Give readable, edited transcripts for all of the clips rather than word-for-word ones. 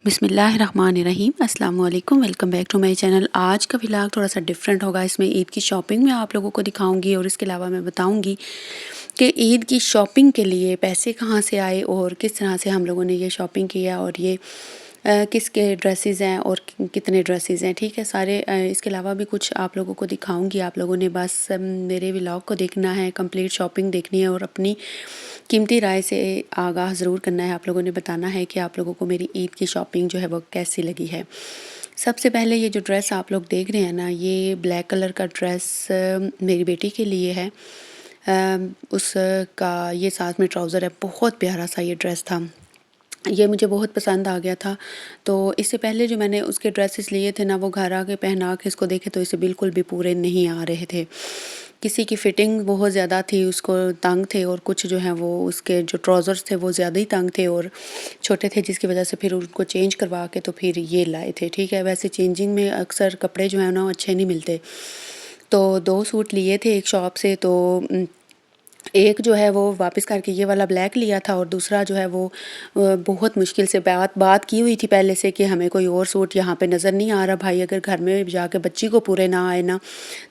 बिस्मिल्लाहिर्रहमानिर्रहीम अस्सलाम वालेकुम। Welcome back to my channel. आज का व्लॉग थोड़ा सा डिफरेंट होगा। इसमें ईद की शॉपिंग मैं आप लोगों को दिखाऊंगी और इसके अलावा मैं बताऊंगी कि ईद की शॉपिंग के लिए पैसे कहाँ से आए और किस तरह से हम लोगों ने ये शॉपिंग किया और ये किसके ड्रेसेस हैं और कितने ड्रेसेस हैं। ठीक है, सारे इसके अलावा भी कुछ आप लोगों को दिखाऊंगी। आप लोगों ने बस मेरे व्लॉग को देखना है, कंप्लीट शॉपिंग देखनी है और अपनी कीमती राय से आगाह ज़रूर करना है। आप लोगों ने बताना है कि आप लोगों को मेरी ईद की शॉपिंग जो है वो कैसी लगी है। सबसे पहले ये जो ड्रेस आप लोग देख रहे हैं ना, ये ब्लैक कलर का ड्रेस मेरी बेटी के लिए है। उसका ये साथ में ट्राउज़र है। बहुत प्यारा सा ये ड्रेस था। ये मुझे बहुत पसंद आ गया था। तो इससे पहले जो मैंने उसके ड्रेसेस लिए थे ना, वो घर आके पहना के इसको देखे तो इसे बिल्कुल भी पूरे नहीं आ रहे थे। किसी की फ़िटिंग बहुत ज़्यादा थी, उसको तंग थे, और कुछ जो है वो उसके जो ट्राउज़र्स थे वो ज़्यादा ही तंग थे और छोटे थे, जिसकी वजह से फिर उनको चेंज करवा के तो फिर ये लाए थे। ठीक है, वैसे चेंजिंग में अक्सर कपड़े जो हैं ना अच्छे नहीं मिलते। तो 2 सूट लिए थे एक शॉप से। तो एक जो है वो वापस करके ये वाला ब्लैक लिया था और दूसरा जो है वो बहुत मुश्किल से बात की हुई थी पहले से कि हमें कोई और सूट यहाँ पे नज़र नहीं आ रहा भाई, अगर घर में जाके बच्ची को पूरे ना आए ना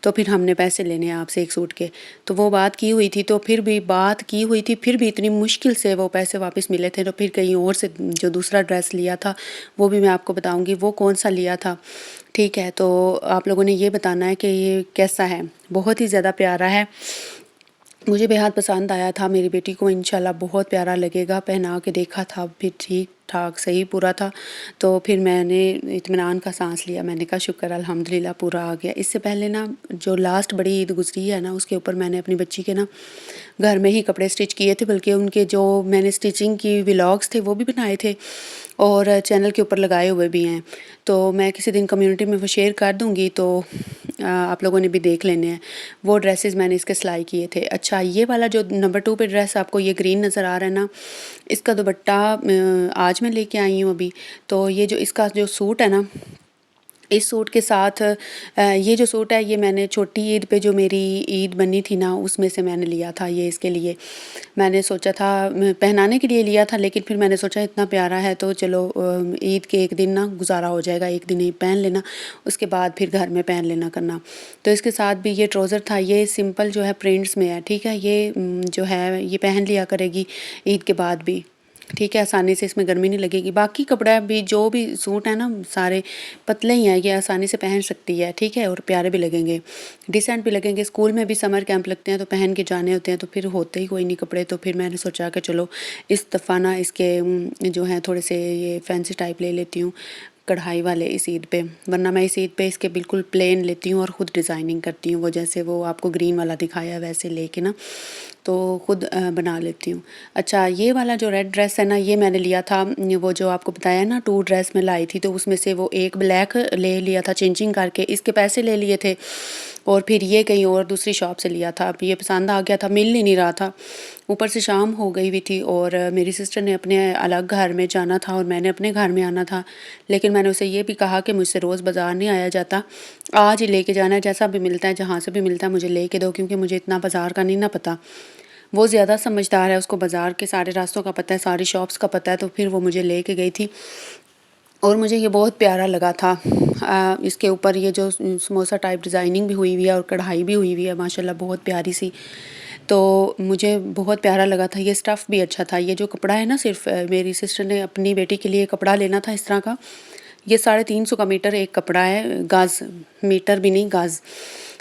तो फिर हमने पैसे लेने हैं आपसे एक सूट के। तो वो बात की हुई थी, तो फिर भी बात की हुई थी, फिर भी इतनी मुश्किल से वो पैसे वापस मिले थे। तो फिर कहीं और से जो दूसरा ड्रेस लिया था वो भी मैं आपको बताऊँगी वो कौन सा लिया था। ठीक है, तो आप लोगों ने ये बताना है कि ये कैसा है। बहुत ही ज़्यादा प्यारा है, मुझे बेहद पसंद आया था। मेरी बेटी को इंशाल्लाह बहुत प्यारा लगेगा। पहना के देखा था, भी ठीक ठाक सही पूरा था। तो फिर मैंने इत्मीनान का सांस लिया, मैंने कहा शुक्र अल्हम्दुलिल्लाह पूरा आ गया। इससे पहले ना जो लास्ट बड़ी ईद गुजरी है ना, उसके ऊपर मैंने अपनी बच्ची के ना घर में ही कपड़े स्टिच किए थे, बल्कि उनके जो मैंने स्टिचिंग की व्लॉग्स थे वो भी बनाए थे और चैनल के ऊपर लगाए हुए भी हैं। तो मैं किसी दिन कम्युनिटी में वो शेयर कर दूँगी, तो आप लोगों ने भी देख लेने हैं। वो ड्रेसेस मैंने इसके सिलाई किए थे। अच्छा, ये वाला जो नंबर 2 पे ड्रेस आपको ये ग्रीन नज़र आ रहा है ना, इसका दुपट्टा आज मैं लेके आई हूँ अभी। तो ये जो इसका जो सूट है ना, इस सूट के साथ ये जो सूट है ये मैंने छोटी ईद पे जो मेरी ईद बनी थी ना उसमें से मैंने लिया था। ये इसके लिए मैंने सोचा था, पहनाने के लिए लिया था, लेकिन फिर मैंने सोचा इतना प्यारा है तो चलो ईद के एक दिन ना गुजारा हो जाएगा, एक दिन ही पहन लेना, उसके बाद फिर घर में पहन लेना करना। तो इसके साथ भी ये ट्राउज़र था, ये सिंपल जो है प्रिंट्स में है। ठीक है, ये जो है ये पहन लिया करेगी ईद के बाद भी। ठीक है, आसानी से इसमें गर्मी नहीं लगेगी। बाकी कपड़ा भी जो भी सूट है ना सारे पतले ही हैं, ये आसानी से पहन सकती है। ठीक है, और प्यारे भी लगेंगे, डिसेंट भी लगेंगे। स्कूल में भी समर कैंप लगते हैं तो पहन के जाने होते हैं, तो फिर होते ही कोई नहीं कपड़े। तो फिर मैंने सोचा कि चलो इस दफ़ा ना इसके जो है थोड़े से ये फैंसी टाइप ले लेती हूँ, कढ़ाई वाले इस ईद पे। वरना मैं इस ईद पे इसके बिल्कुल प्लेन लेती हूँ और ख़ुद डिज़ाइनिंग करती हूँ। वो जैसे वो आपको ग्रीन वाला दिखाया वैसे लेके ना तो ख़ुद बना लेती हूँ। अच्छा, ये वाला जो रेड ड्रेस है ना, ये मैंने लिया था, वो जो आपको बताया ना 2 ड्रेस मैं लाई थी, तो उसमें से वो एक ब्लैक ले लिया था चेंजिंग करके, इसके पैसे ले लिए थे और फिर ये कहीं और दूसरी शॉप से लिया था। अब ये पसंद आ गया था, मिल ही नहीं रहा था, ऊपर से शाम हो गई हुई थी और मेरी सिस्टर ने अपने अलग घर में जाना था और मैंने अपने घर में आना था। लेकिन मैंने उसे ये भी कहा कि मुझसे रोज़ बाज़ार नहीं आया जाता, आज ही लेके जाना है, जैसा भी मिलता है जहाँ से भी मिलता है मुझे लेके दो, क्योंकि मुझे इतना बाज़ार का नहीं ना पता। वो ज़्यादा समझदार है, उसको बाज़ार के सारे रास्तों का पता है, सारी शॉप्स का पता है। तो फिर वो मुझे लेके गई थी और मुझे ये बहुत प्यारा लगा था। इसके ऊपर ये जो समोसा टाइप डिज़ाइनिंग भी हुई हुई है और कढ़ाई भी हुई हुई है माशाल्लाह बहुत प्यारी सी। तो मुझे बहुत प्यारा लगा था, ये स्टफ़ भी अच्छा था। ये जो कपड़ा है ना, सिर्फ मेरी सिस्टर ने अपनी बेटी के लिए कपड़ा लेना था इस तरह का। ये 350 का मीटर एक कपड़ा है, गाज़, मीटर भी नहीं गाज़।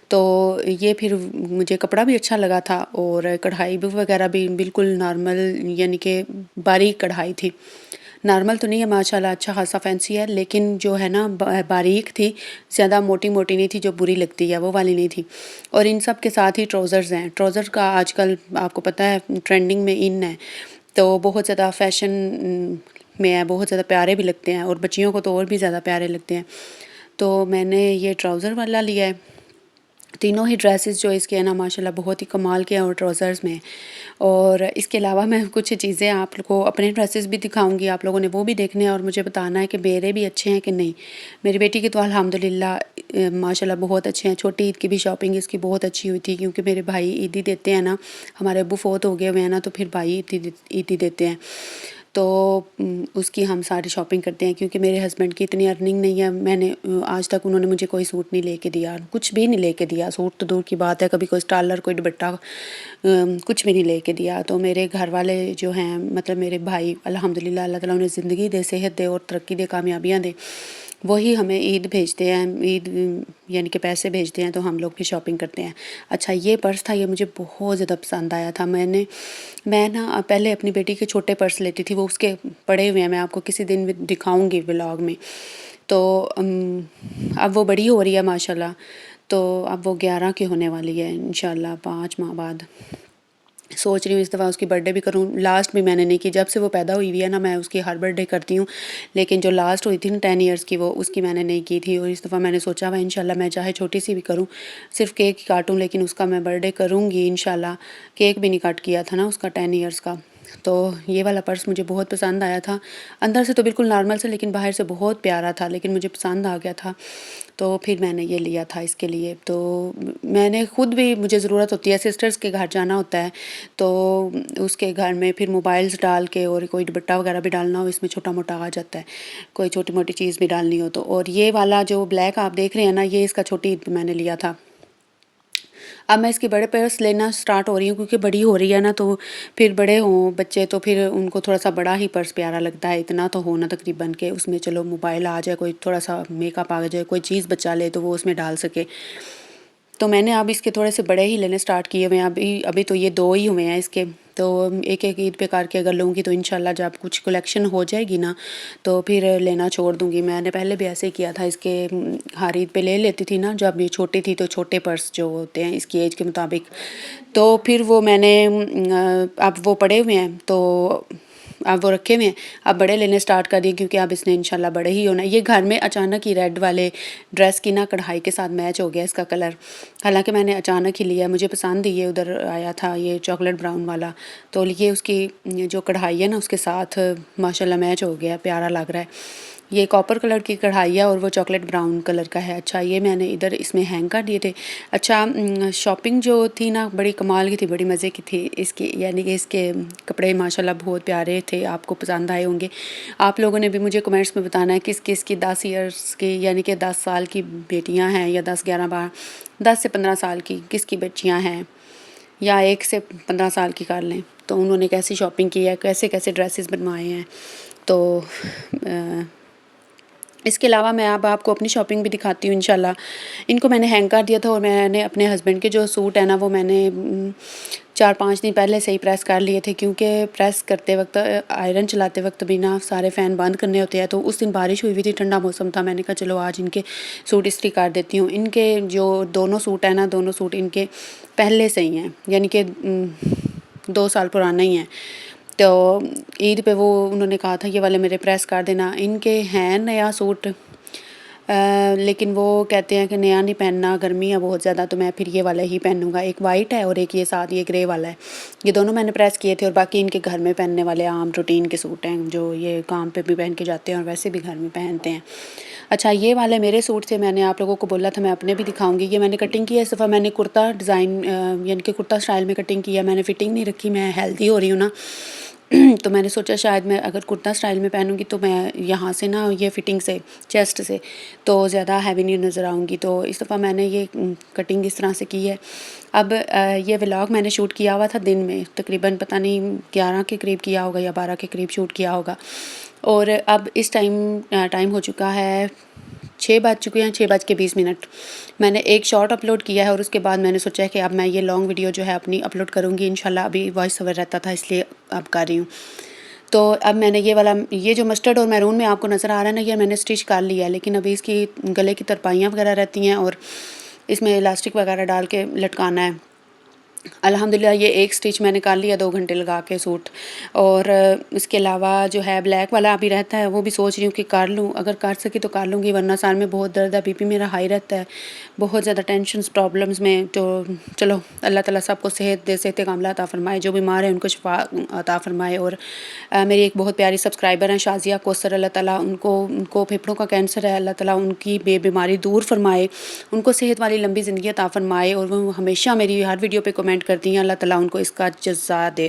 तो ये फिर मुझे कपड़ा भी अच्छा लगा था और कढ़ाई भी वगैरह भी बिल्कुल नॉर्मल, यानी कि बारीक कढ़ाई थी। नॉर्मल तो नहीं है माशाल्लाह, अच्छा खासा फैंसी है, लेकिन जो है ना बारीक थी, ज़्यादा मोटी-मोटी नहीं थी जो बुरी लगती है, वो वाली नहीं थी। और इन सब के साथ ही ट्राउज़र्स हैं। ट्राउज़र का आजकल आपको पता है ट्रेंडिंग में इन है, तो बहुत ज़्यादा फ़ैशन में है, बहुत ज़्यादा प्यारे भी लगते हैं और बच्चियों को तो और भी ज़्यादा प्यारे लगते हैं। तो मैंने ये ट्राउज़र वाला लिया है। तीनों ही ड्रेसेस जो इसके हैं ना माशाल्लाह बहुत ही कमाल के हैं और ट्राउज़र्स में। और इसके अलावा मैं कुछ चीज़ें आप लोग को अपने ड्रेसेस भी दिखाऊंगी, आप लोगों ने वो भी देखने हैं और मुझे बताना है कि मेरे भी अच्छे हैं कि नहीं। मेरी बेटी के तो अल्हम्दुलिल्लाह माशाल्लाह बहुत अच्छे हैं। छोटी ईद की भी शॉपिंग इसकी बहुत अच्छी हुई थी, क्योंकि मेरे भाई ईदी देते हैं ना, हमारे अब्बू फ़ौत हो गए हुए हैं ना, तो फिर भाई ईदी देते हैं। तो उसकी हम सारी शॉपिंग करते हैं, क्योंकि मेरे हस्बैंड की इतनी अर्निंग नहीं है। मैंने आज तक उन्होंने मुझे कोई सूट नहीं लेके दिया, कुछ भी नहीं लेके दिया। सूट तो दूर की बात है, कभी कोई स्टालर कोई दुपट्टा कुछ भी नहीं लेके दिया। तो मेरे घर वाले जो हैं, मतलब मेरे भाई, अल्हम्दुलिल्लाह अल्लाह ताला उन्हें ज़िंदगी दे, सेहत दे और तरक्की दे, कामयाबियाँ दे, वही हमें ईद भेजते हैं, ईद यानी कि पैसे भेजते हैं, तो हम लोग भी शॉपिंग करते हैं। अच्छा, ये पर्स था, ये मुझे बहुत ज़्यादा पसंद आया था। मैं ना पहले अपनी बेटी के छोटे पर्स लेती थी, वो उसके पड़े हुए हैं, मैं आपको किसी दिन भी दिखाऊंगी व्लॉग में। तो अब वो बड़ी हो रही है माशाल्लाह, तो अब वो 11 की होने वाली है इंशाल्लाह 5 माह बाद। सोच रही हूँ इस दफ़ा उसकी बर्थडे भी करूँ। लास्ट भी मैंने नहीं की, जब से वो पैदा हुई हुई है ना, मैं उसकी हर बर्थडे करती हूँ, लेकिन जो लास्ट हुई थी ना 10 इयर्स की, वो उसकी मैंने नहीं की थी। और इस दफ़ा मैंने सोचा हुआ इंशाल्लाह मैं चाहे छोटी सी भी करूँ, सिर्फ केक ही काटूँ, लेकिन उसका मैं बर्थडे करूँगी इंशाल्लाह। केक भी नहीं कट किया था ना उसका 10 इयर्स का। तो ये वाला पर्स मुझे बहुत पसंद आया था। अंदर से तो बिल्कुल नॉर्मल से, लेकिन बाहर से बहुत प्यारा था, लेकिन मुझे पसंद आ गया था, तो फिर मैंने ये लिया था इसके लिए। तो मैंने खुद भी, मुझे ज़रूरत होती है, सिस्टर्स के घर जाना होता है, तो उसके घर में फिर मोबाइल्स डाल के और कोई दुपट्टा वगैरह भी डालना हो, इसमें छोटा मोटा आ जाता है, कोई छोटी मोटी चीज़ भी डालनी हो तो। और ये वाला जो ब्लैक आप देख रहे हैं ना, ये इसका छोटी ईद पे मैंने लिया था। अब मैं इसके बड़े पर्स लेना स्टार्ट हो रही हूँ, क्योंकि बड़ी हो रही है ना, तो फिर बड़े हों बच्चे तो फिर उनको थोड़ा सा बड़ा ही पर्स प्यारा लगता है। इतना तो हो ना तकरीबन के उसमें चलो मोबाइल आ जाए, कोई थोड़ा सा मेकअप आ जाए, कोई चीज़ बचा ले तो वो उसमें डाल सके। तो मैंने अब इसके थोड़े से बड़े ही लेने स्टार्ट किए हुए हैं। अभी अभी तो ये 2 ही हुए हैं इसके, तो एक-एक ईद पे करके अगर लूँगी तो इंशाल्लाह जब कुछ कलेक्शन हो जाएगी ना, तो फिर लेना छोड़ दूँगी। मैंने पहले भी ऐसे ही किया था, इसके हर ईद पे ले लेती थी ना, जब ये छोटी थी, तो छोटे पर्स जो होते हैं इसकी एज के मुताबिक, तो फिर वो मैंने अब वो पड़े हुए हैं, तो अब वो रखे हुए हैं। अब बड़े लेने स्टार्ट कर दिए, क्योंकि अब इसने इंशाल्लाह बड़े ही होना है। ये घर में अचानक ही रेड वाले ड्रेस की ना कढ़ाई के साथ मैच हो गया इसका कलर। हालाँकि मैंने अचानक ही लिया, मुझे पसंद ही ये उधर आया था, ये चॉकलेट ब्राउन वाला। तो ये उसकी जो कढ़ाई है ना, उसके साथ माशाल्लाह मैच हो गया, प्यारा लग रहा है। ये कॉपर कलर की कढ़ाई है और वो चॉकलेट ब्राउन कलर का है। अच्छा, ये मैंने इधर इसमें हैंग कर दिए थे। अच्छा, शॉपिंग जो थी ना, बड़ी कमाल की थी, बड़ी मज़े की थी इसकी, यानी कि इसके कपड़े माशाल्लाह बहुत प्यारे थे, आपको पसंद आए होंगे। आप लोगों ने भी मुझे कमेंट्स में बताना है किस किस की 10 ईयर्स की, यानी कि 10 साल की बेटियां हैं, या 10 11 12 10 से 15 साल की किसकी बच्चियां हैं, या 1 से 15 साल की कर लें, तो उन्होंने कैसी शॉपिंग की है, कैसे कैसे ड्रेसेस बनवाए हैं। तो इसके अलावा मैं अब आपको अपनी शॉपिंग भी दिखाती हूँ इंशाल्लाह। इनको मैंने हैंग कर दिया था, और मैंने अपने हस्बैंड के जो सूट है ना, वो मैंने 4-5 दिन पहले से ही प्रेस कर लिए थे, क्योंकि प्रेस करते वक्त, आयरन चलाते वक्त भी ना सारे फ़ैन बंद करने होते हैं। तो उस दिन बारिश हुई हुई थी, ठंडा मौसम था, मैंने कहा चलो आज इनके सूट इस्त्री कर देती हूँ। इनके जो दोनों सूट हैं ना, दोनों सूट इनके पहले से ही हैं, यानी कि 2 साल पुराने ही हैं। तो ईद पे वो उन्होंने कहा था ये वाले मेरे प्रेस कर देना। इनके हैं नया सूट, लेकिन वो कहते हैं कि नया नहीं पहनना, गर्मी है बहुत ज़्यादा, तो मैं फिर ये वाला ही पहनूंगा। एक वाइट है और एक ये साथ ये ग्रे वाला है। ये दोनों मैंने प्रेस किए थे, और बाकी इनके घर में पहनने वाले आम रूटीन के सूट हैं, जो ये काम पे भी पहन के जाते हैं और वैसे भी घर में पहनते हैं। अच्छा, ये वाले मेरे सूट थे, मैंने आप लोगों को बोला था मैं अपने भी दिखाऊंगी। ये मैंने कटिंग की है इस दफ़ा, मैंने कुर्ता डिज़ाइन यानी कि कुर्ता स्टाइल में कटिंग किया। मैंने फ़िटिंग नहीं रखी, मैं हेल्दी हो रही हूँ ना, तो मैंने सोचा शायद मैं अगर कुर्ता स्टाइल में पहनूंगी तो मैं यहाँ से ना, ये फ़िटिंग से, चेस्ट से, तो ज़्यादा हैवी नहीं नज़र आऊँगी। तो इस दफ़ा मैंने ये कटिंग इस तरह से की है। अब ये व्लॉग मैंने शूट किया हुआ था दिन में, तकरीबन पता नहीं 11 के करीब किया होगा या 12 के करीब शूट किया होगा। और अब इस टाइम हो चुका है, 6 बज चुके हैं, 6:20। मैंने एक शॉर्ट अपलोड किया है, और उसके बाद मैंने सोचा है कि अब मैं ये लॉन्ग वीडियो जो है अपनी अपलोड करूँगी इंशाल्लाह। अभी वॉइस ओवर रहता था, इसलिए अब कर रही हूँ। तो अब मैंने ये वाला, ये जो मस्टर्ड और मैरून में आपको नज़र आ रहा है ना, ये मैंने स्टिच कर लिया है, लेकिन अभी इसकी गले की तरपाइयाँ वगैरह रहती हैं, और इसमें इलास्टिक वगैरह डाल के लटकाना है। अल्हम्दुलिल्लाह ये एक स्टिच मैंने कर लिया 2 घंटे लगा के सूट। और इसके अलावा जो है ब्लैक वाला अभी रहता है, वो भी सोच रही हूँ कि कर लूँ, अगर कर सकी तो कर लूँगी, वरना सर में बहुत दर्द है, बीपी मेरा हाई रहता है, बहुत ज़्यादा टेंशन्स प्रॉब्लम्स में। तो चलो अल्लाह ताला सबको सेहत दे, सेहत कामला अता फ़रमाए, जो बीमार है उनको शिफा अता फ़रमाए। और मेरी एक बहुत प्यारी सब्सक्राइबर हैं शाज़िया कौसर, अल्लाह ताला उनको फेफड़ों का कैंसर है, अल्लाह ताला उनकी बीमारी दूर फरमाए, उनको सेहत वाली लंबी ज़िंदगी अता फ़रमाए। और वो हमेशा मेरी हर वीडियो पे कमेंट करती हैं, अल्लाह ताला उनको इसका जज़ा दे।